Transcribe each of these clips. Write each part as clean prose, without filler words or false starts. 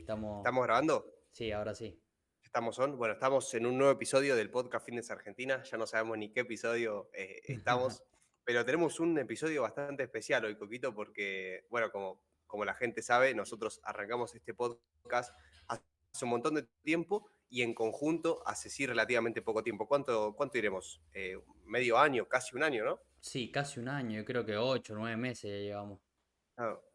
estamos. ¿Estamos grabando? Sí, ahora sí. ¿Estamos on? Bueno, estamos en un nuevo episodio del podcast Fitness Argentina. Ya no sabemos ni qué episodio estamos, pero tenemos un episodio bastante especial hoy, Coquito, porque, bueno, como la gente sabe, nosotros arrancamos este podcast hace un montón de tiempo y en conjunto hace sí relativamente poco tiempo. ¿Cuánto iremos? Medio año, casi un año, ¿no? Sí, casi un año, yo creo que 8 o 9 meses ya llevamos.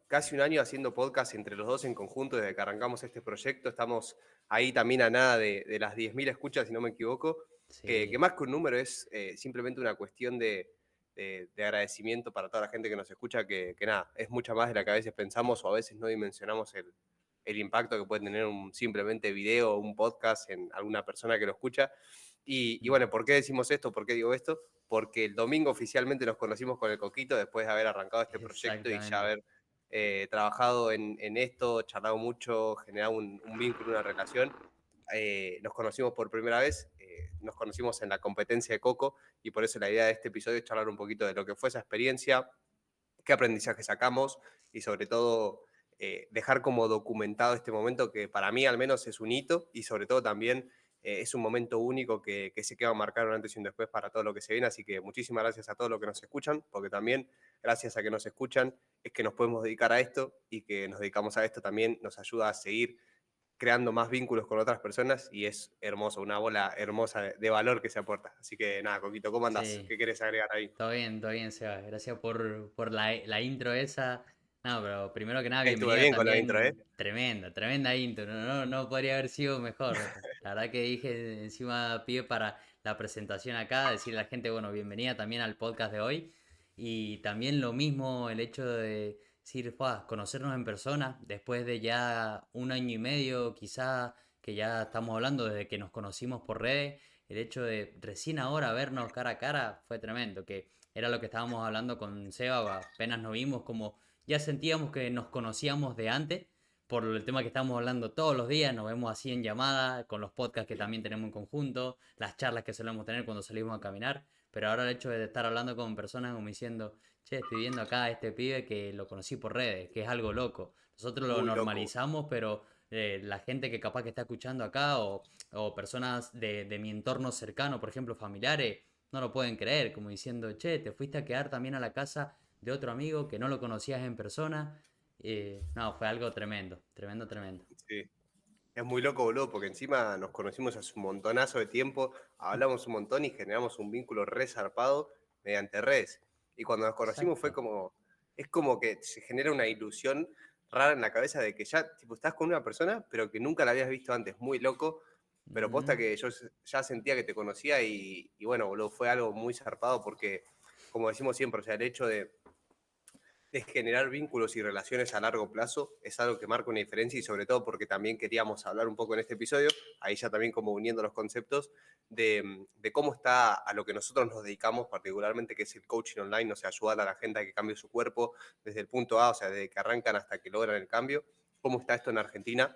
Casi un año haciendo podcast entre los dos en conjunto desde que arrancamos este proyecto. Estamos ahí también a nada de las 10.000 escuchas, si no me equivoco, que Sí, más que un número es simplemente una cuestión de agradecimiento para toda la gente que nos escucha, que nada, es mucha más de la que a veces pensamos o a veces no dimensionamos el impacto que puede tener un simplemente video o un podcast en alguna persona que lo escucha. Y mm, bueno, ¿por qué decimos esto? ¿Por qué digo esto? Porque el domingo oficialmente nos conocimos con el Coquito después de haber arrancado este proyecto y ya exactamente. haber trabajado en esto, charlado mucho, generado un vínculo, una relación. Nos conocimos por primera vez, nos conocimos en la competencia de Coco y por eso la idea de este episodio es charlar un poquito de lo que fue esa experiencia, qué aprendizaje sacamos y sobre todo dejar como documentado este momento que para mí al menos es un hito y sobre todo también es un momento único que se queda marcar un antes y un después para todo lo que se viene. Así que muchísimas gracias a todos los que nos escuchan, porque también gracias a que nos escuchan es que nos podemos dedicar a esto y que nos dedicamos a esto también nos ayuda a seguir creando más vínculos con otras personas y es hermoso, una bola hermosa de valor que se aporta. Así que nada, Coquito, ¿cómo andás? Sí, ¿Qué querés agregar ahí? todo bien, Seba. Gracias por la intro esa. No, pero primero que nada, Estuve bienvenida bien con la intro, ¿eh? también. Tremenda, tremenda intro. No podría haber sido mejor. La verdad que dije encima pie para la presentación acá, decirle a la gente, bueno, bienvenida también al podcast de hoy. Y también lo mismo el hecho de decir, "Fua, conocernos en persona, después de ya un año y medio, quizá que ya estamos hablando desde que nos conocimos por redes, el hecho de recién ahora vernos cara a cara fue tremendo, que era lo que estábamos hablando con Seba, apenas nos vimos, como ya sentíamos que nos conocíamos de antes, por el tema que estamos hablando todos los días, nos vemos así en llamada, con los podcasts que también tenemos en conjunto, las charlas que solemos tener cuando salimos a caminar, pero ahora el hecho de estar hablando con personas como diciendo, che, estoy viendo acá a este pibe que lo conocí por redes, que es algo loco. Nosotros lo Muy loco. normalizamos, pero la gente que capaz que está escuchando acá o personas de mi entorno cercano, por ejemplo, familiares, no lo pueden creer, como diciendo, che, te fuiste a quedar también a la casa de otro amigo que no lo conocías en persona. No, fue algo tremendo, tremendo, tremendo. Sí. Es muy loco, boludo, porque encima nos conocimos hace un montonazo de tiempo, hablamos un montón y generamos un vínculo re zarpado mediante redes. Y cuando nos conocimos fue Exacto. como, es como que se genera una ilusión rara en la cabeza de que ya, tipo, estás con una persona, pero que nunca la habías visto antes, muy loco, pero posta Ujú. que yo ya sentía que te conocía y bueno, boludo, fue algo muy zarpado porque, como decimos siempre, o sea, el hecho de generar vínculos y relaciones a largo plazo es algo que marca una diferencia y sobre todo porque también queríamos hablar un poco en este episodio, ahí ya también como uniendo los conceptos, de cómo está a lo que nosotros nos dedicamos particularmente, que es el coaching online, o sea, ayudar a la gente a que cambie su cuerpo desde el punto A, o sea, desde que arrancan hasta que logran el cambio, cómo está esto en Argentina.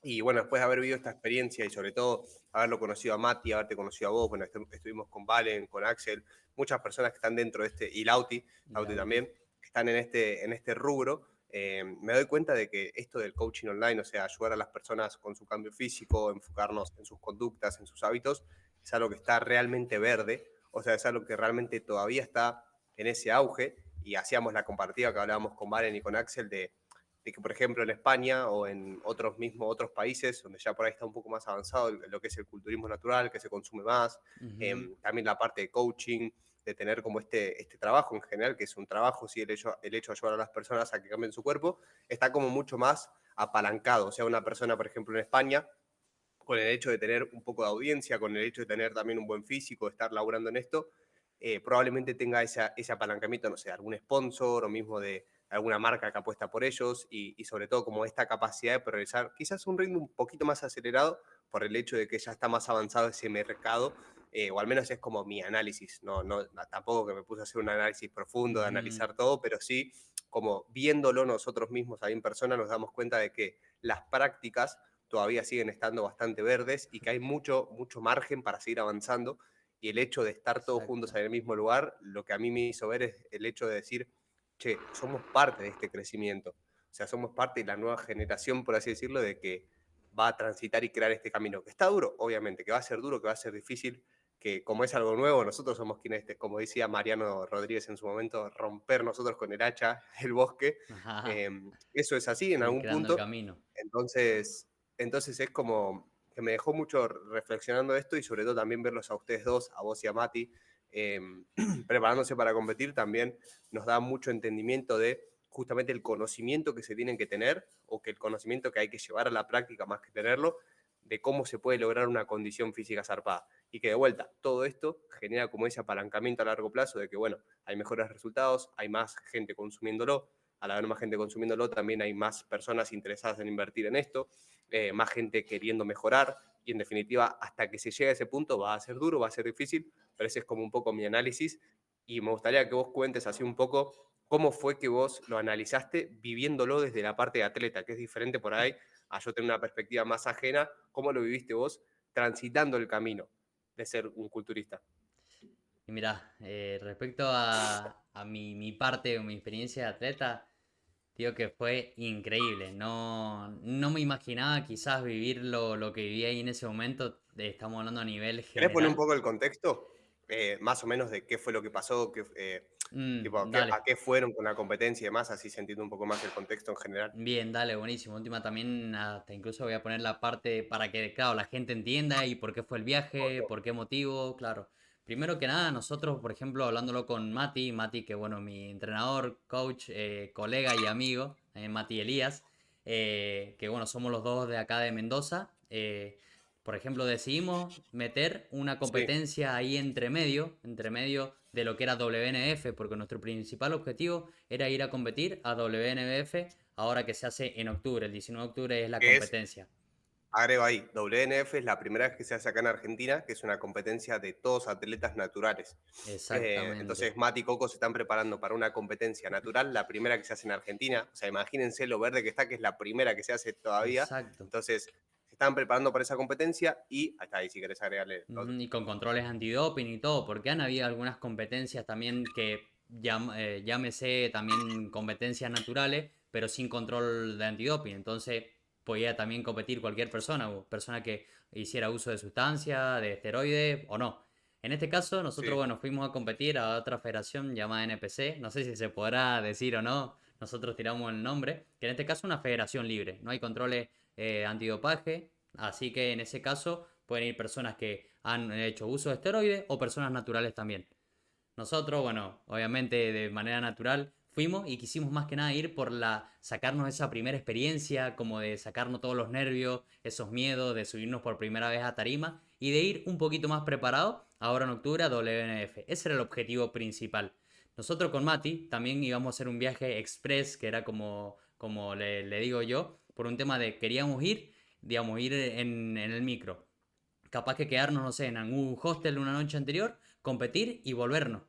Y bueno, después de haber vivido esta experiencia y sobre todo haberlo conocido a Mati, haberte conocido a vos, bueno, estuvimos con Valen, con Axel, muchas personas que están dentro de este, y Y Lauti Lauti. también, que están en este rubro, me doy cuenta de que esto del coaching online, o sea, ayudar a las personas con su cambio físico, enfocarnos en sus conductas, en sus hábitos, es algo que está realmente verde, o sea, es algo que realmente todavía está en ese auge, y hacíamos la comparativa que hablábamos con Valen y con Axel de que, por ejemplo, en España o en otros países, donde ya por ahí está un poco más avanzado lo que es el culturismo natural, que se consume más, Ujú. también la parte de coaching, de tener como este trabajo en general, que es un trabajo, sí, el hecho de ayudar a las personas a que cambien su cuerpo, está como mucho más apalancado. O sea, una persona, por ejemplo, en España, con el hecho de tener un poco de audiencia, con el hecho de tener también un buen físico, de estar laburando en esto, probablemente tenga ese apalancamiento, no sé, algún sponsor o mismo de alguna marca que apuesta por ellos y sobre todo como esta capacidad de progresar quizás un ritmo un poquito más acelerado por el hecho de que ya está más avanzado ese mercado, o al menos es como mi análisis, tampoco que me puse a hacer un análisis profundo de Ujú. analizar todo, pero sí como viéndolo nosotros mismos ahí en persona nos damos cuenta de que las prácticas todavía siguen estando bastante verdes y que hay mucho margen para seguir avanzando. Y el hecho de estar todos juntos Exacto. en el mismo lugar, lo que a mí me hizo ver es el hecho de decir, che, somos parte de este crecimiento. O sea, somos parte de la nueva generación, por así decirlo, de que va a transitar y crear este camino. Que está duro, obviamente, que va a ser duro, que va a ser difícil, que como es algo nuevo, nosotros somos quienes, como decía Mariano Rodríguez en su momento, romper nosotros con el hacha el bosque. Ajá, Eso es así en ir algún creando el punto. camino. Entonces, entonces es como que me dejó mucho reflexionando esto y sobre todo también verlos a ustedes dos, a vos y a Mati, eh, preparándose para competir, también nos da mucho entendimiento de justamente el conocimiento que se tienen que tener o que el conocimiento que hay que llevar a la práctica más que tenerlo, de cómo se puede lograr una condición física zarpada. Y que de vuelta, todo esto genera como ese apalancamiento a largo plazo de que, bueno, hay mejores resultados, hay más gente consumiéndolo, al haber más gente consumiéndolo también hay más personas interesadas en invertir en esto, más gente queriendo mejorar y en definitiva hasta que se llegue a ese punto va a ser duro, va a ser difícil, pero ese es como un poco mi análisis y me gustaría que vos cuentes así un poco cómo fue que vos lo analizaste viviéndolo desde la parte de atleta, que es diferente por ahí a yo tener una perspectiva más ajena, cómo lo viviste vos transitando el camino de ser un culturista. Y mira, respecto a mi parte o mi experiencia de atleta, digo que fue increíble. No me imaginaba quizás vivir lo que viví ahí en ese momento. Estamos hablando a nivel ¿Querés poner un general. poco el contexto? Más o menos de qué fue lo que pasó, tipo, Dale. a qué fueron con la competencia y demás, así se entiende un poco más el contexto en general. Bien, dale, buenísimo. Última también, hasta incluso voy a poner la parte para que, claro, la gente entienda y por qué fue el viaje, por qué motivo, claro. Primero que nada, nosotros, por ejemplo, hablándolo con Mati, que bueno, mi entrenador, coach, colega y amigo, Mati Elías, que bueno, somos los dos de acá de Mendoza. Por ejemplo, decidimos meter una Sí. competencia ahí entre medio de lo que era WNF, porque nuestro principal objetivo era ir a competir a WNF ahora que se hace en octubre. El 19 de octubre es la Que es, competencia. agrego ahí, WNF es la primera vez que se hace acá en Argentina, que es una competencia de todos atletas naturales. Exactamente. Entonces, Mati y Coco se están preparando para una competencia natural, la primera que se hace en Argentina. O sea, imagínense lo verde que está, que es la primera que se hace todavía. Exacto. Entonces, se están preparando para esa competencia y hasta ahí, si querés agregarle lo otro. Y con controles antidoping y todo, porque han habido algunas competencias también que llámese también competencias naturales, pero sin control de antidoping. Entonces podía también competir cualquier persona, o persona que hiciera uso de sustancia, de esteroides o no. En este caso, nosotros, Sí, bueno, fuimos a competir a otra federación llamada NPC, no sé si se podrá decir o no, nosotros tiramos el nombre, que en este caso es una federación libre, no hay controles antidopaje, así que en ese caso pueden ir personas que han hecho uso de esteroides o personas naturales también. Nosotros, bueno, obviamente de manera natural fuimos y quisimos más que nada ir por sacarnos esa primera experiencia, como de sacarnos todos los nervios, esos miedos, de subirnos por primera vez a tarima y de ir un poquito más preparado ahora en octubre a WNF. Ese era el objetivo principal. Nosotros con Mati también íbamos a hacer un viaje express, que era como le digo yo, por un tema de queríamos ir, digamos, ir en el micro capaz que quedarnos, no sé, en algún hostel una noche anterior, competir y volvernos.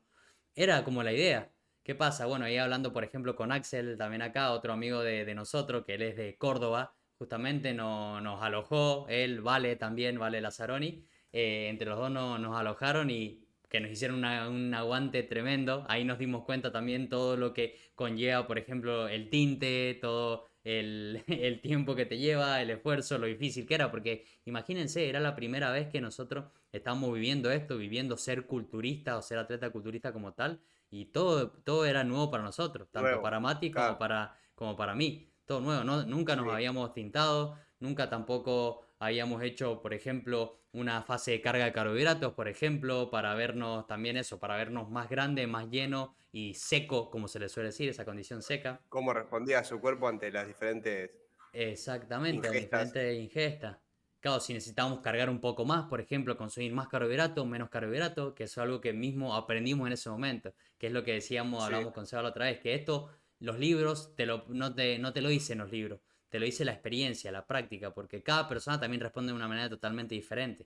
Era como la idea. ¿Qué pasa? Bueno, ahí hablando, por ejemplo, con Axel, también acá, otro amigo de nosotros, que él es de Córdoba, justamente nos alojó, él, Vale también, Vale Lazzaroni, entre los dos nos alojaron y que nos hicieron un aguante tremendo. Ahí nos dimos cuenta también todo lo que conlleva, por ejemplo, el tinte, todo el tiempo que te lleva, el esfuerzo, lo difícil que era, porque imagínense, era la primera vez que nosotros estábamos viviendo esto, viviendo ser culturista o ser atleta culturista como tal, y todo era nuevo para nosotros, tanto nuevo. para Mati Claro, como para mí, todo nuevo, ¿no? Nunca nos sí. habíamos tintado, nunca tampoco habíamos hecho, por ejemplo, una fase de carga de carbohidratos, por ejemplo, para vernos también eso, para vernos más grande, más lleno y seco, como se le suele decir, esa condición seca. ¿Cómo respondía su cuerpo ante las diferentes Exactamente, a ingestas? diferentes ingestas. Claro, si necesitamos cargar un poco más, por ejemplo, consumir más carbohidratos, menos carbohidratos, que eso es algo que mismo aprendimos en ese momento, que es lo que decíamos, Sí, hablamos con Seba la otra vez, que esto, los libros, no te lo dicen los libros, te lo dice la experiencia, la práctica, porque cada persona también responde de una manera totalmente diferente.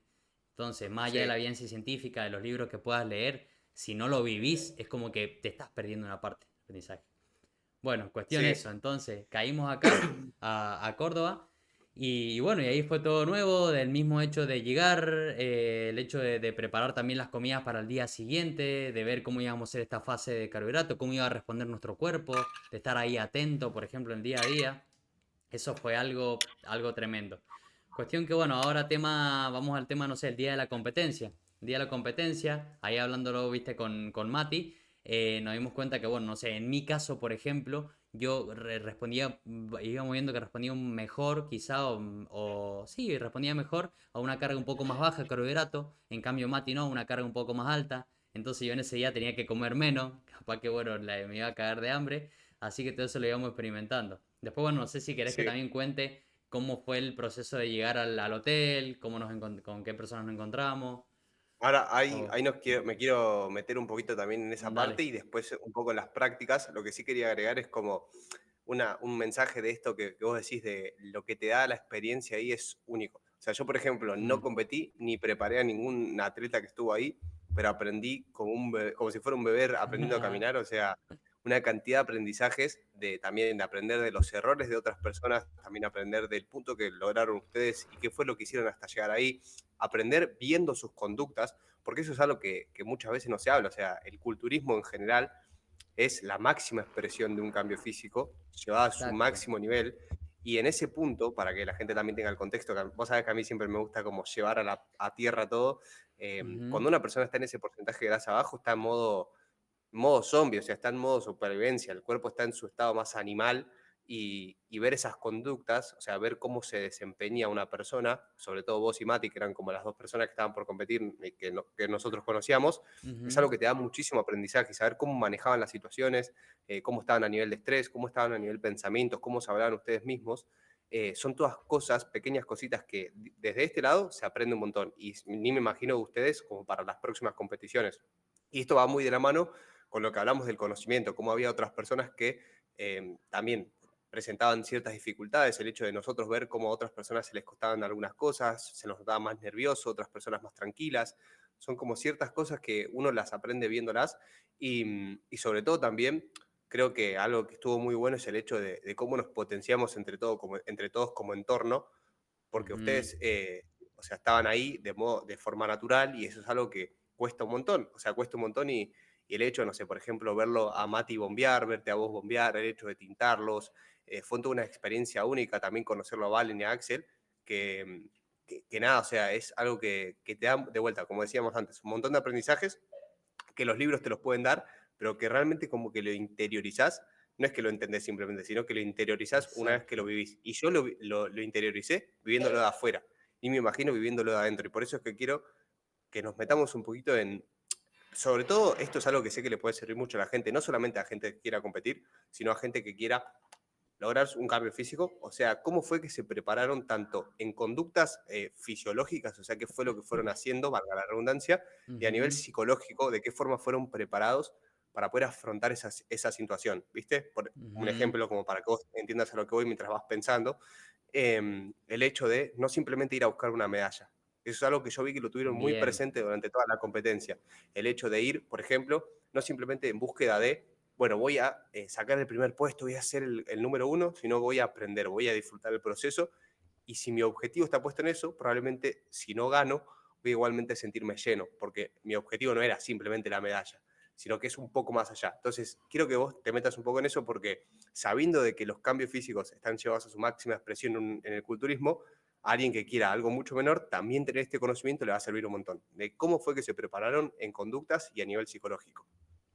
Entonces, más allá de la sí, evidencia científica, de los libros que puedas leer, si no lo vivís, es como que te estás perdiendo una parte del aprendizaje. Bueno, cuestión sí. eso, entonces caímos acá, a Córdoba, Y bueno, y ahí fue todo nuevo, del mismo hecho de llegar, el hecho de preparar también las comidas para el día siguiente, de ver cómo íbamos a hacer esta fase de carbohidrato, cómo iba a responder nuestro cuerpo, de estar ahí atento, por ejemplo, en el día a día. Eso fue algo tremendo. Cuestión que, bueno, ahora vamos al tema, no sé, el día de la competencia. El día de la competencia, ahí hablándolo, viste, con Mati, nos dimos cuenta que, bueno, no sé, en mi caso, por ejemplo, yo respondía, íbamos viendo que respondía mejor, quizá, sí, respondía mejor a una carga un poco más baja de carbohidrato. En cambio, Mati no, una carga un poco más alta. Entonces yo en ese día tenía que comer menos, capaz que, bueno, me iba a caer de hambre. Así que todo eso lo íbamos experimentando. Después, bueno, no sé si querés que Sí. también cuente cómo fue el proceso de llegar al hotel, con qué personas nos encontramos. Ahora, O, me quiero meter un poquito también en esa parte dale. y después un poco en las prácticas. Lo que sí quería agregar es como un mensaje de esto que vos decís de lo que te da la experiencia ahí es único. O sea, yo, por ejemplo, no Mm, competí ni preparé a ningún atleta que estuvo ahí, pero aprendí como, como si fuera un bebé aprendiendo a caminar. O sea, una cantidad de aprendizajes también de aprender de los errores de otras personas, también aprender del punto que lograron ustedes y qué fue lo que hicieron hasta llegar ahí, aprender viendo sus conductas, porque eso es algo que muchas veces no se habla. O sea, el culturismo en general es la máxima expresión de un cambio físico, llevada a su exacto. máximo nivel. Y en ese punto, para que la gente también tenga el contexto, que vos sabés que a mí siempre me gusta como llevar a tierra todo, Ujú, cuando una persona está en ese porcentaje de grasa abajo, está en modo zombie, o sea, está en modo supervivencia, el cuerpo está en su estado más animal y ver esas conductas, o sea, ver cómo se desempeña una persona, sobre todo vos y Mati, que eran como las dos personas que estaban por competir y que nosotros conocíamos, es ujú, algo que te da muchísimo aprendizaje, saber cómo manejaban las situaciones, cómo estaban a nivel de estrés, cómo estaban a nivel de pensamientos, cómo se hablaban ustedes mismos. Son todas cosas, pequeñas cositas que desde este lado se aprende un montón y ni me imagino ustedes como para las próximas competiciones. Y esto va muy de la mano con lo que hablamos del conocimiento, cómo había otras personas que también presentaban ciertas dificultades, el hecho de nosotros ver cómo a otras personas se les costaban algunas cosas, se nos notaba más nervioso, otras personas más tranquilas, son como ciertas cosas que uno las aprende viéndolas y sobre todo también creo que algo que estuvo muy bueno es el hecho de cómo nos potenciamos entre todos como entorno, porque ujú. ustedes, o sea, estaban ahí de forma natural y eso es algo que cuesta un montón, o sea, cuesta un montón y el hecho, no sé, por ejemplo, verlo a Mati bombear, verte a vos bombear, el hecho de tintarlos, fue toda una experiencia única también conocerlo a Valen y a Axel, que, que nada, o sea, es algo que te da de vuelta, como decíamos antes, un montón de aprendizajes que los libros te los pueden dar, pero que realmente como que lo interiorizás, no es que lo entendés simplemente, sino que lo interiorizás una vez que lo Exacto. vivís. Y yo lo interioricé viviéndolo de afuera, y me imagino viviéndolo de adentro. Y por eso es que quiero que nos metamos un poquito sobre todo, esto es algo que sé que le puede servir mucho a la gente, no solamente a gente que quiera competir, sino a gente que quiera lograr un cambio físico, o sea, cómo fue que se prepararon tanto en conductas fisiológicas, o sea, qué fue lo que fueron haciendo, valga la redundancia, y a nivel Ujú, psicológico, de qué forma fueron preparados para poder afrontar esa situación, ¿viste? Por un ujú. ejemplo, como para que vos entiendas a lo que voy mientras vas pensando, el hecho de no simplemente ir a buscar una medalla. Eso es algo que yo vi que lo tuvieron muy Bien. presente durante toda la competencia. El hecho de ir, por ejemplo, no simplemente en búsqueda de bueno, voy a sacar el primer puesto, voy a ser el número uno, sino voy a aprender, voy a disfrutar el proceso. Y si mi objetivo está puesto en eso, probablemente si no gano, voy igualmente a sentirme lleno, porque mi objetivo no era simplemente la medalla, sino que es un poco más allá. Entonces, quiero que vos te metas un poco en eso porque sabiendo de que los cambios físicos están llevados a su máxima expresión en el culturismo, a alguien que quiera algo mucho menor, también tener este conocimiento le va a servir un montón, de cómo fue que se prepararon en conductas y a nivel psicológico.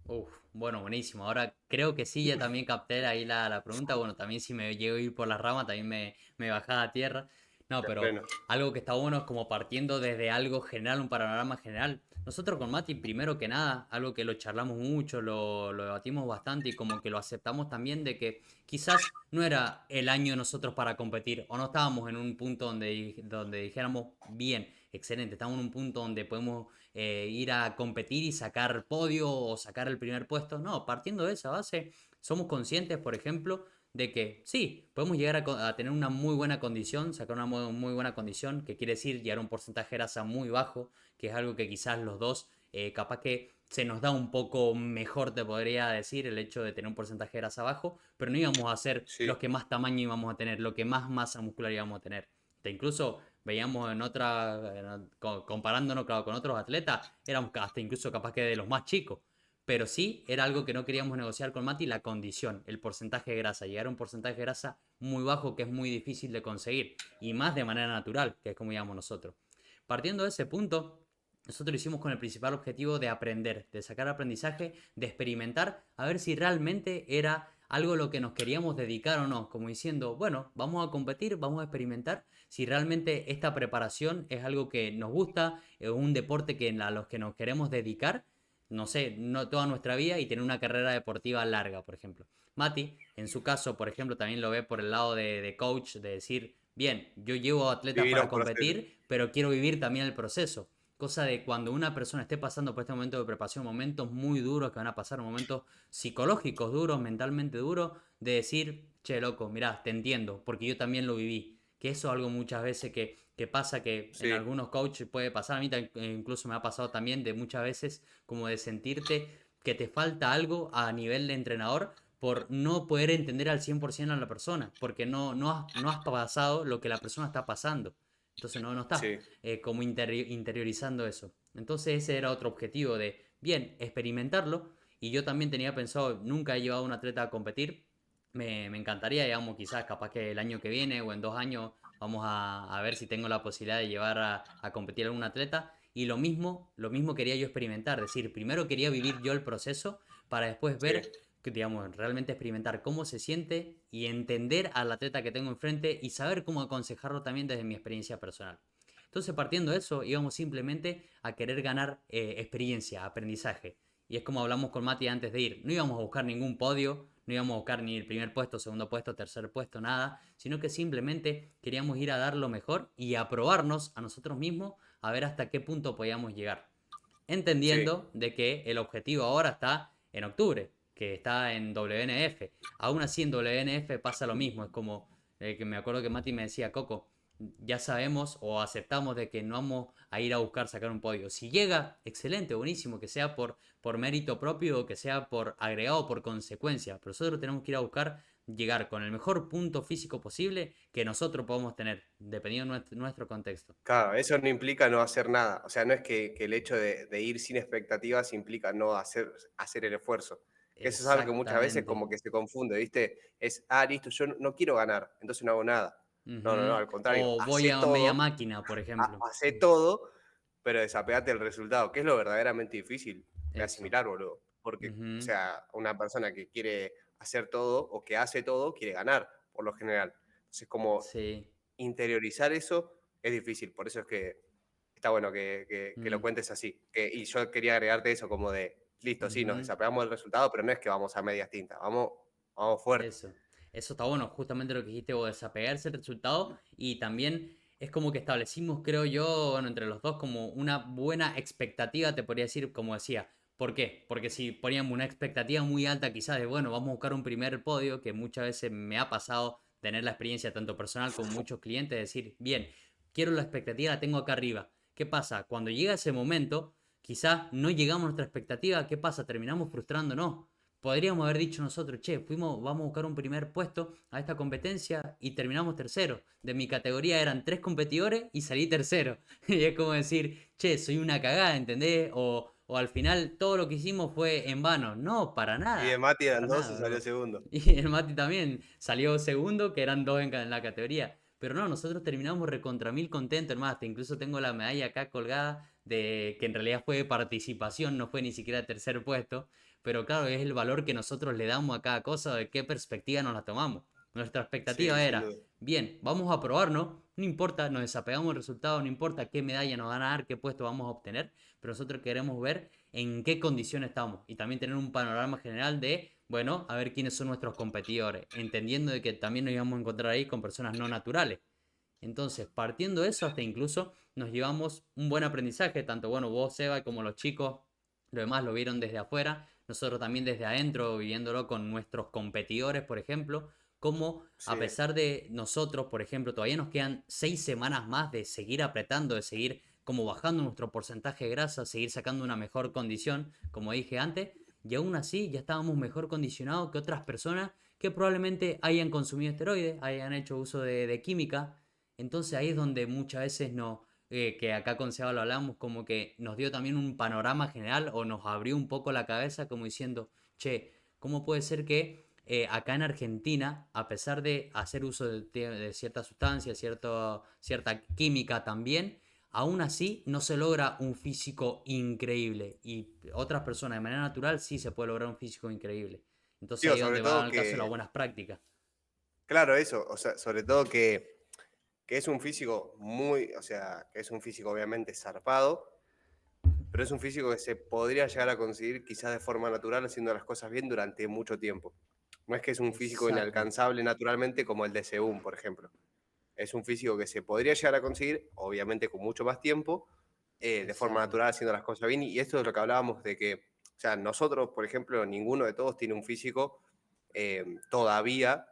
Uf, bueno, buenísimo. Ahora creo que sí, ya también capté ahí la pregunta. Bueno, también si me llego a ir por las ramas, también me bajaba a tierra. No, De pero pleno. algo que está bueno es como partiendo desde algo general, un panorama general. Nosotros con Mati, primero que nada, algo que lo charlamos mucho, lo debatimos bastante y como que lo aceptamos también de que quizás no era el año nosotros para competir o no estábamos en un punto donde dijéramos, bien, excelente, estamos en un punto donde podemos ir a competir y sacar podio o sacar el primer puesto. No, partiendo de esa base, somos conscientes, por ejemplo, de que sí, podemos llegar a tener una muy buena condición, sacar una muy buena condición, que quiere decir llegar a un porcentaje de grasa muy bajo, que es algo que quizás los dos, capaz que se nos da un poco mejor, te podría decir, el hecho de tener un porcentaje de grasa bajo, pero no íbamos a ser los Sí, que más tamaño íbamos a tener, lo que más masa muscular íbamos a tener. Incluso veíamos en comparándonos claro, con otros atletas, éramos hasta incluso capaz que de los más chicos. Pero sí, era algo que no queríamos negociar con Mati, la condición, el porcentaje de grasa, llegar a un porcentaje de grasa muy bajo que es muy difícil de conseguir, y más de manera natural, que es como llamamos nosotros. Partiendo de ese punto, nosotros lo hicimos con el principal objetivo de aprender, de sacar aprendizaje, de experimentar, a ver si realmente era algo a lo que nos queríamos dedicar o no, como diciendo, bueno, vamos a competir, vamos a experimentar, si realmente esta preparación es algo que nos gusta, es un deporte que a los que nos queremos dedicar, no sé, no toda nuestra vida y tener una carrera deportiva larga, por ejemplo. Mati, en su caso, por ejemplo, también lo ve por el lado de coach, de decir, bien, yo llevo atletas vivir a para un proceso. competir, pero quiero vivir también el proceso. Cosa de cuando una persona esté pasando por este momento de preparación, momentos muy duros que van a pasar, momentos psicológicos duros, mentalmente duros, de decir, che, loco, mirá, te entiendo, porque yo también lo viví. Que eso es algo muchas veces que pasa, que en Sí, algunos coaches puede pasar, a mí incluso me ha pasado también de muchas veces como de sentirte que te falta algo a nivel de entrenador por no poder entender al 100% a la persona, porque no has pasado lo que la persona está pasando. Entonces no estás sí, como interiorizando eso. Entonces ese era otro objetivo de, bien, experimentarlo. Y yo también tenía pensado, nunca he llevado a un atleta a competir. Me encantaría, digamos, quizás capaz que el año que viene o en 2 años vamos a ver si tengo la posibilidad de llevar a competir a algún atleta. Y lo mismo quería yo experimentar. Es decir, primero quería vivir yo el proceso para después sí, ver, digamos, realmente experimentar cómo se siente y entender al atleta que tengo enfrente y saber cómo aconsejarlo también desde mi experiencia personal. Entonces, partiendo de eso, íbamos simplemente a querer ganar experiencia, aprendizaje. Y es como hablamos con Mati antes de ir. No íbamos a buscar ningún podio, no íbamos a buscar ni el primer puesto, segundo puesto, tercer puesto, nada, sino que simplemente queríamos ir a dar lo mejor y a probarnos a nosotros mismos a ver hasta qué punto podíamos llegar. sí. Entendiendo de que el objetivo ahora está en octubre, que está en WNF. Aún así en WNF pasa lo mismo, es como que me acuerdo que Mati me decía, Coco, ya sabemos o aceptamos de que no vamos a ir a buscar sacar un podio. Si llega, excelente, buenísimo, que sea por mérito propio o que sea por agregado o por consecuencia. Pero nosotros tenemos que ir a buscar llegar con el mejor punto físico posible que nosotros podamos tener, dependiendo de nuestro contexto. Claro, eso no implica no hacer nada. O sea, no es que el hecho de ir sin expectativas implica no hacer el esfuerzo. Que eso es algo que muchas veces Exactamente. como que se confunde, ¿viste? Es, listo, yo no quiero ganar, entonces no hago nada. No, no, no, Ujú. al contrario, O voy hacé a media todo, máquina, por ejemplo. hacé todo, pero desapegate del resultado, que es lo verdaderamente difícil de Eso. asimilar, boludo. Porque, o Ujú. sea, una persona que quiere hacer todo o que hace todo, quiere ganar, por lo general. Entonces, como Sí. interiorizar eso es difícil, por eso es que está bueno que lo Mm. cuentes así. Y yo quería agregarte eso como de, listo, sí, nos Ujú. desapegamos del resultado, pero no es que vamos a medias tintas, vamos fuerte. Eso. Eso está bueno, justamente lo que dijiste vos, desapegarse del resultado y también es como que establecimos, creo yo, bueno, entre los dos como una buena expectativa, te podría decir, como decía. ¿Por qué? Porque si poníamos una expectativa muy alta quizás de, bueno, vamos a buscar un primer podio, que muchas veces me ha pasado tener la experiencia tanto personal como muchos clientes, decir, bien, quiero la expectativa, la tengo acá arriba. ¿Qué pasa? Cuando llega ese momento, quizás no llegamos a nuestra expectativa, ¿qué pasa? Terminamos frustrándonos. Podríamos haber dicho nosotros, che, vamos a buscar un primer puesto a esta competencia y terminamos tercero. De mi categoría eran 3 competidores y salí tercero. Y es como decir, che, soy una cagada, ¿entendés? O al final todo lo que hicimos fue en vano. No, Y de Mati para eran dos y nada, salió bro. segundo. Y el Mati también salió segundo, que eran dos en la categoría. Pero no, nosotros terminamos recontra mil contentos, hermano. Hasta incluso tengo la medalla acá colgada de que en realidad fue de participación, no fue ni siquiera tercer puesto. Pero claro, es el valor que nosotros le damos a cada cosa, de qué perspectiva nos la tomamos. Nuestra Sí, expectativa sin era, duda. bien, vamos a probarnos, no importa, nos desapegamos del resultado, no importa qué medalla nos van a dar, qué puesto vamos a obtener, pero nosotros queremos ver en qué condiciones estamos y también tener un panorama general de, bueno, a ver quiénes son nuestros competidores, entendiendo de que también nos íbamos a encontrar ahí con personas no naturales. Entonces, partiendo de eso, hasta incluso nos llevamos un buen aprendizaje, tanto bueno, vos, Seba, como los chicos, lo demás lo vieron desde afuera, nosotros también desde adentro, viviéndolo con nuestros competidores, por ejemplo, como a Sí, pesar de nosotros, por ejemplo, todavía nos quedan 6 semanas más de seguir apretando, de seguir como bajando nuestro porcentaje de grasa, seguir sacando una mejor condición, como dije antes, y aún así ya estábamos mejor condicionados que otras personas que probablemente hayan consumido esteroides, hayan hecho uso de química. Entonces ahí es donde muchas veces no, que acá con Seba lo hablamos, como que nos dio también un panorama general o nos abrió un poco la cabeza como diciendo, che, ¿cómo puede ser que acá en Argentina, a pesar de hacer uso de cierta sustancia, cierta química también, aún así no se logra un físico increíble? Y otras personas de manera natural sí se puede lograr un físico increíble. Entonces Digo, ahí es sobre donde va todo el caso de las que, buenas prácticas. claro, eso, o sea, sobre todo que es un físico muy, o sea, que es un físico obviamente zarpado, pero es un físico que se podría llegar a conseguir quizás de forma natural haciendo las cosas bien durante mucho tiempo. No es que es un físico Exacto. inalcanzable naturalmente como el de Según, por ejemplo. Es un físico que se podría llegar a conseguir, obviamente con mucho más tiempo, de forma Exacto. natural haciendo las cosas bien. Y esto es lo que hablábamos de que, o sea, nosotros, por ejemplo, ninguno de todos tiene un físico todavía,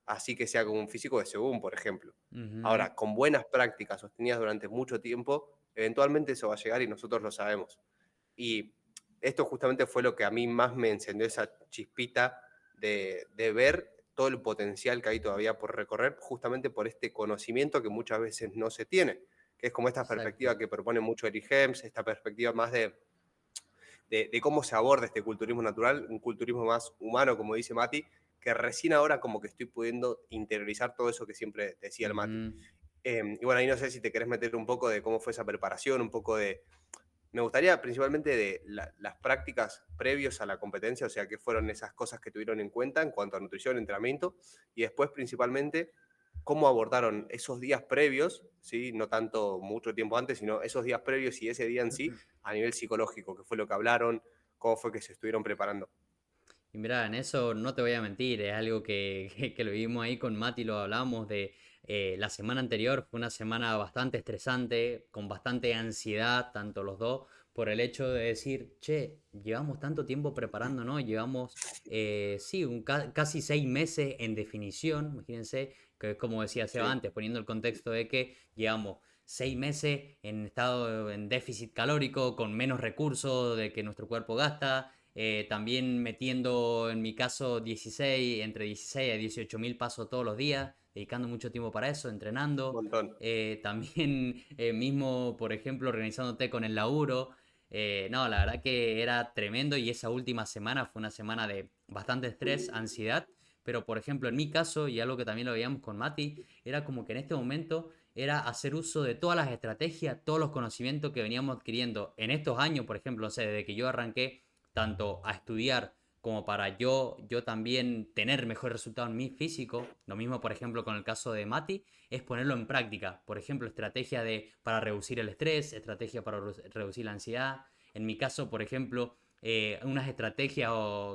así que sea como un físico de Según, por ejemplo. Ujú. Ahora, con buenas prácticas sostenidas durante mucho tiempo, eventualmente eso va a llegar y nosotros lo sabemos. Y esto justamente fue lo que a mí más me encendió esa chispita de ver todo el potencial que hay todavía por recorrer, justamente por este conocimiento que muchas veces no se tiene, que es como esta Exacto. perspectiva que propone mucho Eric Hems, esta perspectiva más de cómo se aborda este culturismo natural, un culturismo más humano, como dice Mati, que recién ahora como que estoy pudiendo interiorizar todo eso que siempre decía el Mati. Ujú. Y bueno, ahí no sé si te querés meter un poco de cómo fue esa preparación, un poco de, me gustaría principalmente de las prácticas previos a la competencia, o sea, qué fueron esas cosas que tuvieron en cuenta en cuanto a nutrición, entrenamiento, y después principalmente cómo abordaron esos días previos, ¿sí? No tanto mucho tiempo antes, sino esos días previos y ese día en sí a nivel psicológico, qué fue lo que hablaron, cómo fue que se estuvieron preparando. Y mira, en eso no te voy a mentir, es algo que, que lo vivimos ahí con Mati, lo hablamos de la semana anterior, fue una semana bastante estresante, con bastante ansiedad, tanto los dos, por el hecho de decir, che, llevamos tanto tiempo preparándonos, llevamos, sí, casi 6 meses en definición, imagínense, que es como decía Seba Sí, antes, poniendo el contexto de que llevamos 6 meses en estado en déficit calórico, con menos recursos de que nuestro cuerpo gasta, también metiendo, en mi caso, entre 16 a 18 mil pasos todos los días, dedicando mucho tiempo para eso, un entrenando. montón. También mismo, por ejemplo, organizándote con el laburo. No, la verdad que era tremendo y esa última semana fue una semana de bastante estrés, ansiedad. Pero, por ejemplo, en mi caso, y algo que también lo veíamos con Mati, era como que en este momento era hacer uso de todas las estrategias, todos los conocimientos que veníamos adquiriendo en estos años, por ejemplo, o sea, desde que yo arranqué tanto a estudiar como para yo también tener mejor resultado en mi físico. Lo mismo, por ejemplo, con el caso de Mati, es ponerlo en práctica. Por ejemplo, estrategia para reducir el estrés, estrategia para reducir la ansiedad. En mi caso, por ejemplo, unas estrategias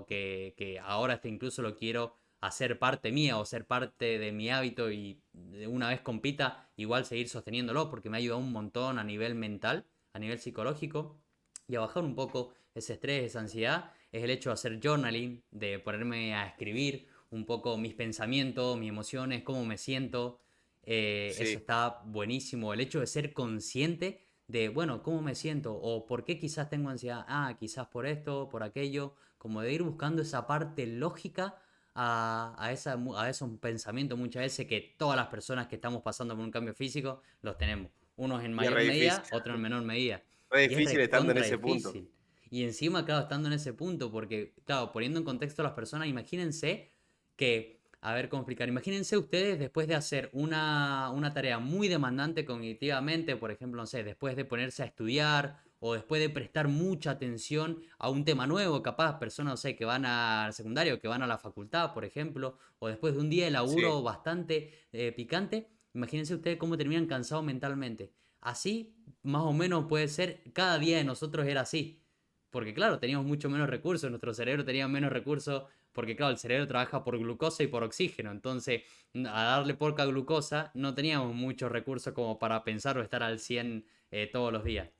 que ahora incluso lo quiero hacer parte mía o ser parte de mi hábito y una vez compita, igual seguir sosteniéndolo porque me ha ayudado un montón a nivel mental, a nivel psicológico y a bajar un poco ese estrés, esa ansiedad, es el hecho de hacer journaling, de ponerme a escribir un poco mis pensamientos, mis emociones, cómo me siento. Eso Sí, está buenísimo. El hecho de ser consciente de, bueno, cómo me siento o por qué quizás tengo ansiedad. Ah, quizás por esto, por aquello. Como de ir buscando esa parte lógica a esos pensamientos muchas veces que todas las personas que estamos pasando por un cambio físico los tenemos. Unos en y es mayor re difícil, medida, otros en menor medida. re Y es difícil estando en recontra ese punto. difícil. Y encima, claro, estando en ese punto, porque, claro, poniendo en contexto a las personas, imagínense que, a ver cómo explicar, imagínense ustedes después de hacer una tarea muy demandante cognitivamente, por ejemplo, no sé, después de ponerse a estudiar o después de prestar mucha atención a un tema nuevo, capaz personas, no sé, que van al secundario, que van a la facultad, por ejemplo, o después de un día de Sí, laburo bastante picante, imagínense ustedes cómo terminan cansados mentalmente. Así, más o menos puede ser, cada día de nosotros era así. Porque claro, teníamos mucho menos recursos, nuestro cerebro tenía menos recursos, porque claro, el cerebro trabaja por glucosa y por oxígeno, entonces a darle porca glucosa no teníamos muchos recursos como para pensar o estar al 100 todos los días.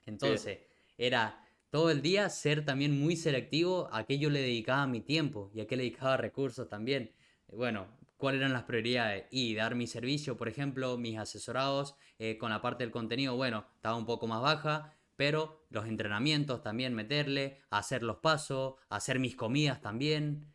sí. Entonces, era todo el día ser también muy selectivo a qué yo le dedicaba mi tiempo y a qué le dedicaba recursos también. Bueno, cuáles eran las prioridades y dar mi servicio, por ejemplo, mis asesorados con la parte del contenido, bueno, estaba un poco más baja, pero los entrenamientos también meterle, hacer los pasos, hacer mis comidas también,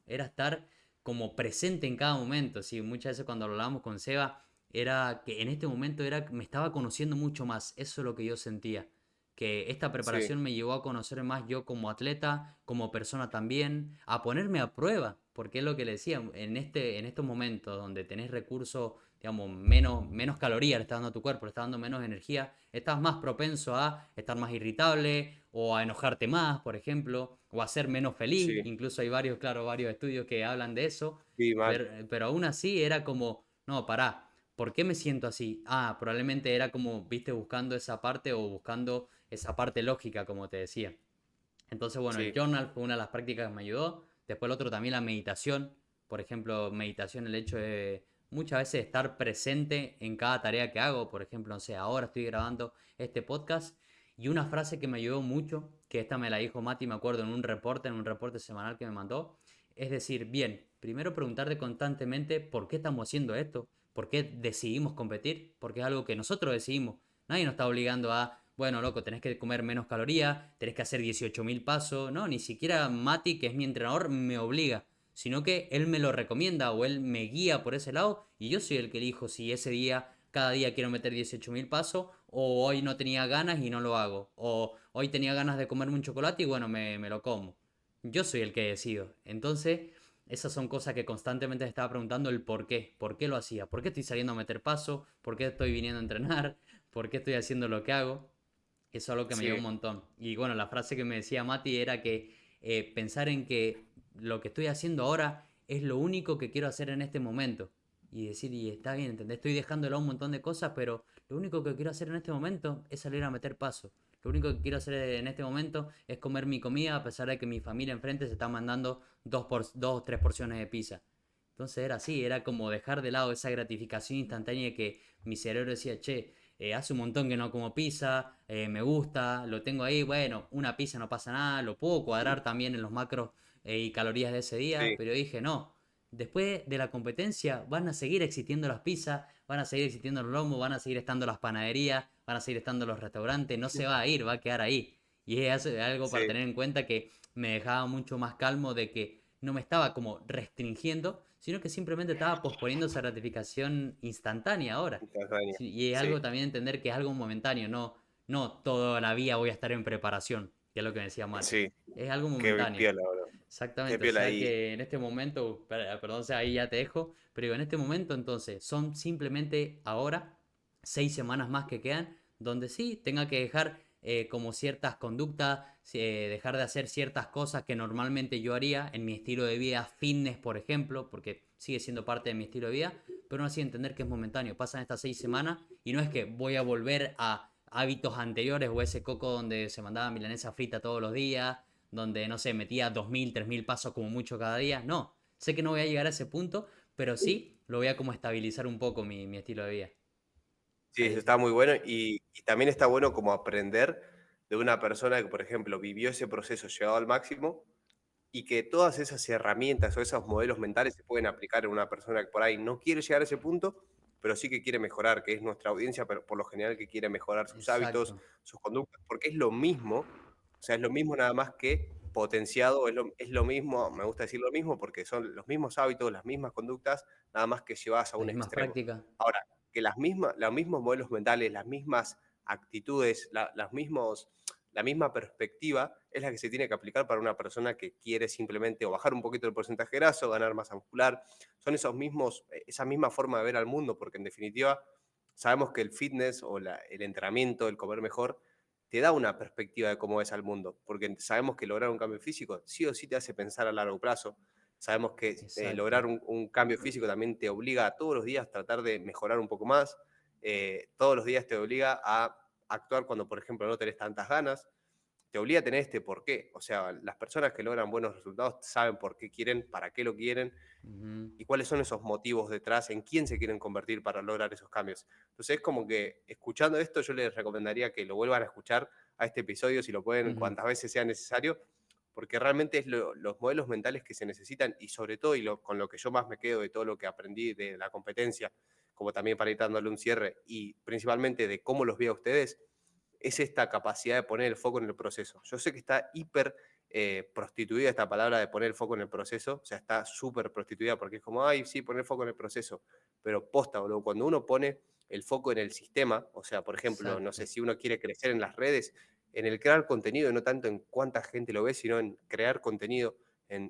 era estar como presente en cada momento, sí, muchas veces cuando hablábamos con Seba, era que en este momento me estaba conociendo mucho más, eso es lo que yo sentía, que esta Sí, preparación me llevó a conocer más yo como atleta, como persona también, a ponerme a prueba, porque es lo que le decía, en estos momentos donde tenés recursos, digamos, menos calorías le está dando a tu cuerpo, le está dando menos energía, estás más propenso a estar más irritable o a enojarte más, por ejemplo, o a ser menos feliz, sí, incluso hay varios, claro, varios estudios que hablan de eso, sí, mal. pero aún así era como, no, pará, ¿por qué me siento así? Ah, probablemente era como, viste, buscando esa parte o buscando esa parte lógica, como te decía. Entonces, bueno, el Sí, journal fue una de las prácticas que me ayudó. Después el otro también la meditación. Por ejemplo, meditación, el hecho de muchas veces estar presente en cada tarea que hago. Por ejemplo, no sé, ahora estoy grabando este podcast y una frase que me ayudó mucho, que esta me la dijo Mati, me acuerdo, en un reporte semanal que me mandó, es decir, bien, primero preguntarte constantemente por qué estamos haciendo esto, por qué decidimos competir, porque es algo que nosotros decidimos. Nadie nos está obligando a, bueno, loco, tenés que comer menos calorías, tenés que hacer 18.000 pasos. No, ni siquiera Mati, que es mi entrenador, me obliga, sino que él me lo recomienda o él me guía por ese lado y yo soy el que elijo si ese día, cada día quiero meter 18.000 pasos o hoy no tenía ganas y no lo hago. O hoy tenía ganas de comerme un chocolate y bueno, me lo como. Yo soy el que decido. Entonces, esas son cosas que constantemente estaba preguntando el por qué lo hacía, por qué estoy saliendo a meter paso, por qué estoy viniendo a entrenar, por qué estoy haciendo lo que hago. Eso es algo que me ayudó un sí, montón. Y bueno, la frase que me decía Mati era que pensar en que lo que estoy haciendo ahora es lo único que quiero hacer en este momento. Y decir, y está bien, ¿entendés? Estoy dejando de lado un montón de cosas, pero lo único que quiero hacer en este momento es salir a meter paso. Lo único que quiero hacer en este momento es comer mi comida a pesar de que mi familia enfrente se está mandando dos o tres porciones de pizza. Entonces era así, era como dejar de lado esa gratificación instantánea que mi cerebro decía, che, hace un montón que no como pizza, me gusta, lo tengo ahí, bueno, una pizza no pasa nada, lo puedo cuadrar también en los macros y calorías de ese día, sí, pero dije, no, después de la competencia van a seguir existiendo las pizzas, van a seguir existiendo los lomos, van a seguir estando las panaderías, van a seguir estando los restaurantes, no se va a ir, va a quedar ahí. Y es algo para sí, tener en cuenta que me dejaba mucho más calmo de que no me estaba como restringiendo, sino que simplemente estaba posponiendo esa gratificación instantánea ahora. instantánea. Sí, y es algo Sí, también entender que es algo momentáneo, no toda la vida voy a estar en preparación, que es lo que me decía Mati. sí, Es algo qué momentáneo. piola, bro. Qué Exactamente, o piola sea ahí. que en este momento, perdón, o sea, ahí ya te dejo, pero digo, en este momento entonces son simplemente ahora 6 semanas más que quedan, donde sí tenga que dejar como ciertas conductas, dejar de hacer ciertas cosas que normalmente yo haría en mi estilo de vida fitness, por ejemplo, porque sigue siendo parte de mi estilo de vida, pero aún así entender que es momentáneo. Pasan estas 6 semanas y no es que voy a volver a hábitos anteriores o ese coco donde se mandaba milanesa frita todos los días, donde no sé, metía 2.000 3.000 pasos como mucho cada día. No, sé que no voy a llegar a ese punto, pero sí lo voy a como estabilizar un poco mi estilo de vida. Sí, eso Ahí está sí. muy bueno y también está bueno como aprender de una persona que, por ejemplo, vivió ese proceso llevado al máximo y que todas esas herramientas o esos modelos mentales se pueden aplicar en una persona que por ahí no quiere llegar a ese punto, pero sí que quiere mejorar, que es nuestra audiencia, pero por lo general que quiere mejorar sus hábitos, Exacto. sus conductas, porque es lo mismo, o sea, es lo mismo nada más que potenciado, es lo mismo, me gusta decir lo mismo porque son los mismos hábitos, las mismas conductas, nada más que llevadas a Las un mismas extremo. prácticas. Ahora, que los mismos modelos mentales, las mismas actitudes, la misma perspectiva es la que se tiene que aplicar para una persona que quiere simplemente o bajar un poquito el porcentaje de grasa, o ganar masa muscular. Son esa misma forma de ver al mundo, porque en definitiva sabemos que el fitness o el entrenamiento, el comer mejor, te da una perspectiva de cómo ves al mundo, porque sabemos que lograr un cambio físico sí o sí te hace pensar a largo plazo. Sabemos que Exacto. lograr un cambio físico también te obliga a todos los días tratar de mejorar un poco más. Todos los días te obliga a actuar cuando, por ejemplo, no tenés tantas ganas, te obliga a tener este por qué. O sea, las personas que logran buenos resultados saben por qué quieren, para qué lo quieren Ujú. y cuáles son esos motivos detrás, en quién se quieren convertir para lograr esos cambios. Entonces es como que escuchando esto yo les recomendaría que lo vuelvan a escuchar a este episodio, si lo pueden, Ujú. cuantas veces sea necesario, porque realmente es los modelos mentales que se necesitan y sobre todo, con lo que yo más me quedo de todo lo que aprendí de la competencia, como también para ir dándole un cierre, y principalmente de cómo los vi a ustedes, es esta capacidad de poner el foco en el proceso. Yo sé que está hiper prostituida esta palabra de poner el foco en el proceso, o sea, está súper prostituida porque es como, ay, sí, poner el foco en el proceso, pero posta, boludo, cuando uno pone el foco en el sistema, o sea, por ejemplo, no sé, Exacto. si uno quiere crecer en las redes, en el crear contenido, y no tanto en cuánta gente lo ve, sino en crear contenido,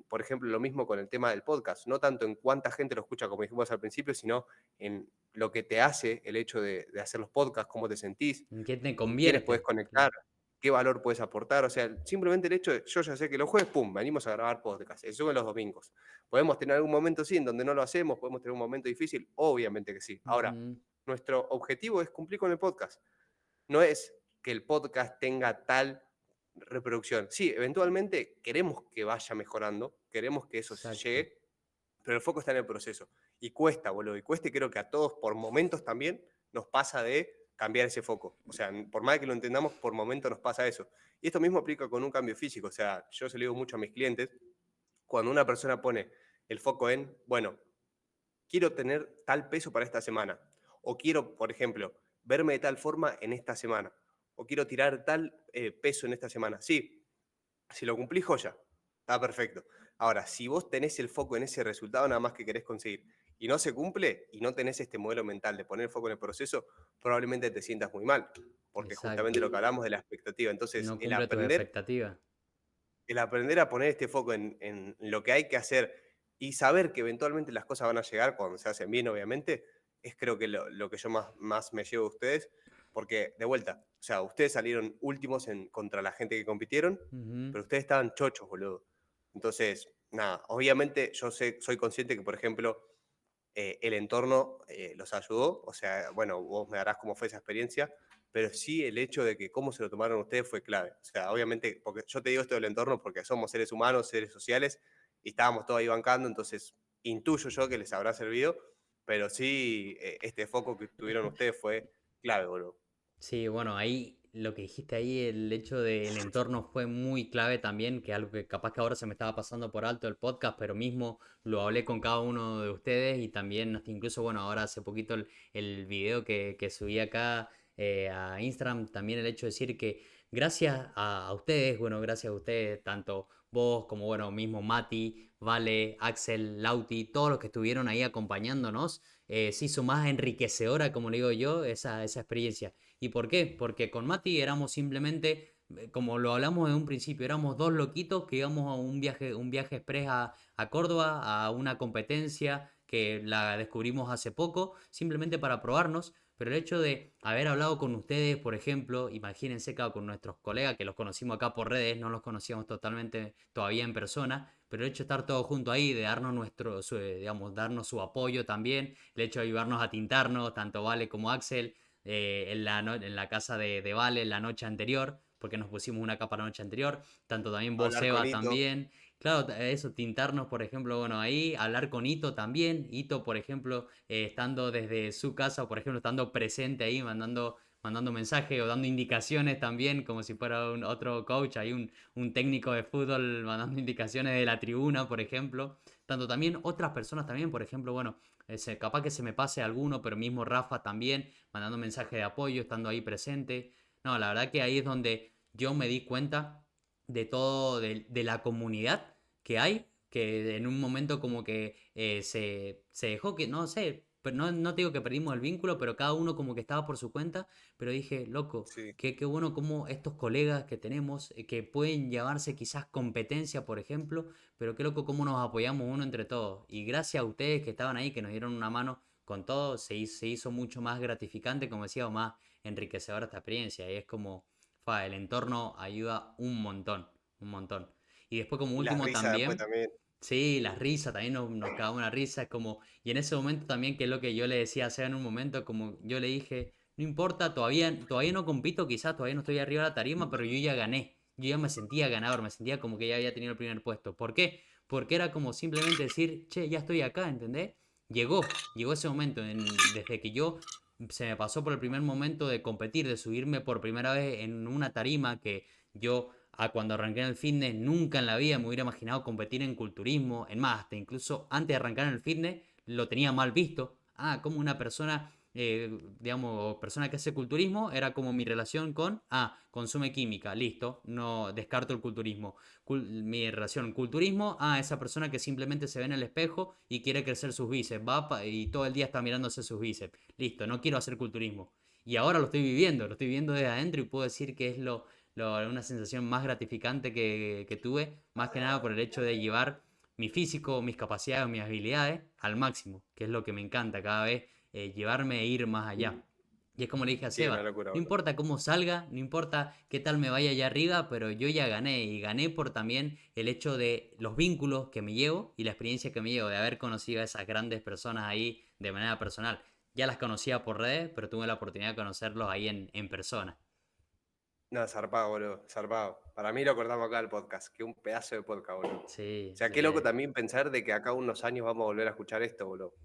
por ejemplo, lo mismo con el tema del podcast, no tanto en cuánta gente lo escucha, como dijimos al principio, sino en lo que te hace el hecho de hacer los podcasts, cómo te sentís, ¿En qué te con quiénes puedes convierte? conectar, Claro. qué valor puedes aportar. O sea, simplemente el hecho de, yo ya sé que los jueves, pum, venimos a grabar podcast, se suben los domingos. Podemos tener algún momento sí en donde no lo hacemos, podemos tener un momento difícil, obviamente que sí. Ahora, Ujú. nuestro objetivo es cumplir con el podcast. No es que el podcast tenga tal reproducción. Sí, eventualmente queremos que vaya mejorando, queremos que eso Exacto. llegue, pero el foco está en el proceso. Y cuesta, boludo, y cuesta, y creo que a todos por momentos también nos pasa de cambiar ese foco. O sea, por más que lo entendamos, por momentos nos pasa eso. Y esto mismo aplica con un cambio físico. O sea, yo se lo digo mucho a mis clientes, cuando una persona pone el foco en, bueno, quiero tener tal peso para esta semana, o quiero, por ejemplo, verme de tal forma en esta semana, o quiero tirar tal peso en esta semana. Sí, si lo cumplís, joya, está perfecto. Ahora, si vos tenés el foco en ese resultado nada más que querés conseguir y no se cumple y no tenés este modelo mental de poner el foco en el proceso, probablemente te sientas muy mal, porque justamente Exacto. lo que hablamos de la expectativa. Entonces, No cumple tus expectativas. el aprender a poner este foco en lo que hay que hacer y saber que eventualmente las cosas van a llegar cuando se hacen bien, obviamente, es creo que lo que yo más me llevo de ustedes, porque de vuelta, o sea, ustedes salieron últimos contra la gente que compitieron, Ujú. pero ustedes estaban chochos, boludo. Entonces, nada, obviamente yo soy consciente que, por ejemplo, el entorno los ayudó, o sea, bueno, vos me darás cómo fue esa experiencia, pero sí el hecho de que cómo se lo tomaron ustedes fue clave. O sea, obviamente, porque yo te digo esto del entorno porque somos seres humanos, seres sociales, y estábamos todos ahí bancando, entonces intuyo yo que les habrá servido, pero sí, este foco que tuvieron ustedes fue clave, boludo. Sí, bueno, ahí lo que dijiste ahí, el hecho del entorno fue muy clave también, que algo que capaz que ahora se me estaba pasando por alto el podcast, pero mismo lo hablé con cada uno de ustedes y también hasta incluso, bueno, ahora hace poquito el video que subí acá a Instagram, también el hecho de decir que gracias a ustedes, bueno, gracias a ustedes, tanto vos como, bueno, mismo Mati, Vale, Axel, Lauti, todos los que estuvieron ahí acompañándonos, se hizo más enriquecedora, como le digo yo, esa experiencia. ¿Y por qué? Porque con Mati éramos simplemente, como lo hablamos en un principio, éramos dos loquitos que íbamos a un viaje express a Córdoba, a una competencia que la descubrimos hace poco, simplemente para probarnos. Pero el hecho de haber hablado con ustedes, por ejemplo, imagínense, claro, con nuestros colegas que los conocimos acá por redes, no los conocíamos totalmente todavía en persona, pero el hecho de estar todos juntos ahí, de darnos digamos, darnos su apoyo también, el hecho de ayudarnos a tintarnos, tanto Vale como Axel, en la casa de Vale la noche anterior, porque nos pusimos una capa la noche anterior, tanto también vos, Hablar con Seba, Ito, también. Claro, eso, tintarnos, por ejemplo, bueno, ahí, hablar con Ito también. Ito, por ejemplo, estando desde su casa, o por ejemplo, estando presente ahí, mandando mensajes o dando indicaciones también, como si fuera otro coach, ahí un técnico de fútbol mandando indicaciones de la tribuna, por ejemplo. Tanto también otras personas también, por ejemplo, bueno, capaz que se me pase alguno, pero mismo Rafa también, mandando mensajes de apoyo, estando ahí presente. No, la verdad que ahí es donde yo me di cuenta de todo, de la comunidad que hay, que en un momento como que se dejó que, no sé, pero no te digo que perdimos el vínculo, pero cada uno como que estaba por su cuenta, pero dije, loco, sí, qué bueno como estos colegas que tenemos, que pueden llevarse quizás competencia, por ejemplo, pero qué loco cómo nos apoyamos uno entre todos. Y gracias a ustedes que estaban ahí, que nos dieron una mano con todo, se hizo mucho más gratificante, como decía, o más enriquecedora esta experiencia. Y es como, el entorno ayuda un montón, un montón. Y después como y las último risas después también, también. sí, la risa, también nos cagamos una risa, es como, y en ese momento también, que es lo que yo le decía a Seba en un momento, como yo le dije, no importa, todavía no compito, quizás todavía no estoy arriba de la tarima, pero yo ya gané, yo ya me sentía ganador, me sentía como que ya había tenido el primer puesto. ¿Por qué? Porque era como simplemente decir, che, ya estoy acá, ¿entendés? Llegó ese momento, desde que yo se me pasó por el primer momento de competir, de subirme por primera vez en una tarima que yo a cuando arranqué en el fitness, nunca en la vida me hubiera imaginado competir en culturismo. En más, hasta incluso antes de arrancar en el fitness lo tenía mal visto. Como una persona, digamos, persona que hace culturismo, era como mi relación con, consume química, listo, no descarto el culturismo. Mi relación culturismo, esa persona que simplemente se ve en el espejo y quiere crecer sus bíceps, y todo el día está mirándose sus bíceps. Listo, no quiero hacer culturismo. Y ahora lo estoy viviendo desde adentro y puedo decir que es una sensación más gratificante que tuve, más que nada por el hecho de llevar mi físico, mis capacidades, mis habilidades al máximo, que es lo que me encanta cada vez, llevarme e ir más allá. Y es como le dije a Sí, una Seba, locura, no boludo. importa cómo salga, no importa qué tal me vaya allá arriba, pero yo ya gané y gané por también el hecho de los vínculos que me llevo y la experiencia que me llevo de haber conocido a esas grandes personas ahí de manera personal. Ya las conocía por redes, pero tuve la oportunidad de conocerlos ahí en persona. No, zarpado, boludo, zarpado. Para mí lo cortamos acá el podcast, que un pedazo de podcast, boludo. O Sí, sea, qué loco también pensar de que acá unos años vamos a volver a escuchar esto, boludo.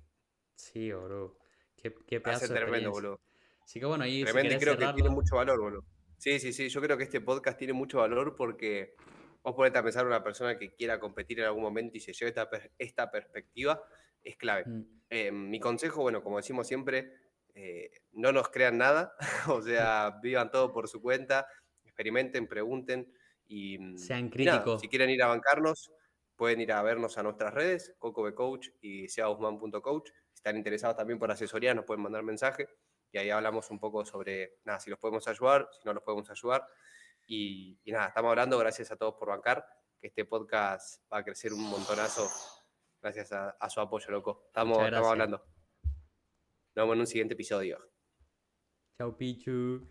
sí, bro. Qué Va a ser pedazo de tremendo, experiencia. boludo. Así que bueno, ahí si Tremendo y querés creo que tiene cerrarlo. mucho valor, boludo. Sí, sí, sí, yo creo que este podcast tiene mucho valor porque vos ponete a pensar una persona que quiera competir en algún momento y se lleve esta perspectiva, es clave. Mm, Mi consejo, bueno, como decimos siempre, no nos crean nada, o sea, vivan todo por su cuenta, experimenten, pregunten Sean y nada, críticos. si quieren ir a bancarnos, pueden ir a vernos a nuestras redes, CocoBeCoach y sebausman.coach. Si están interesados también por asesoría, nos pueden mandar mensaje y ahí hablamos un poco sobre, nada, si los podemos ayudar, si no los podemos ayudar. Y nada, estamos hablando, gracias a todos por bancar, que este podcast va a crecer un montonazo gracias a su apoyo, loco. Muchas Estamos gracias. hablando. Nos vemos en un siguiente episodio. Chau, Pichu.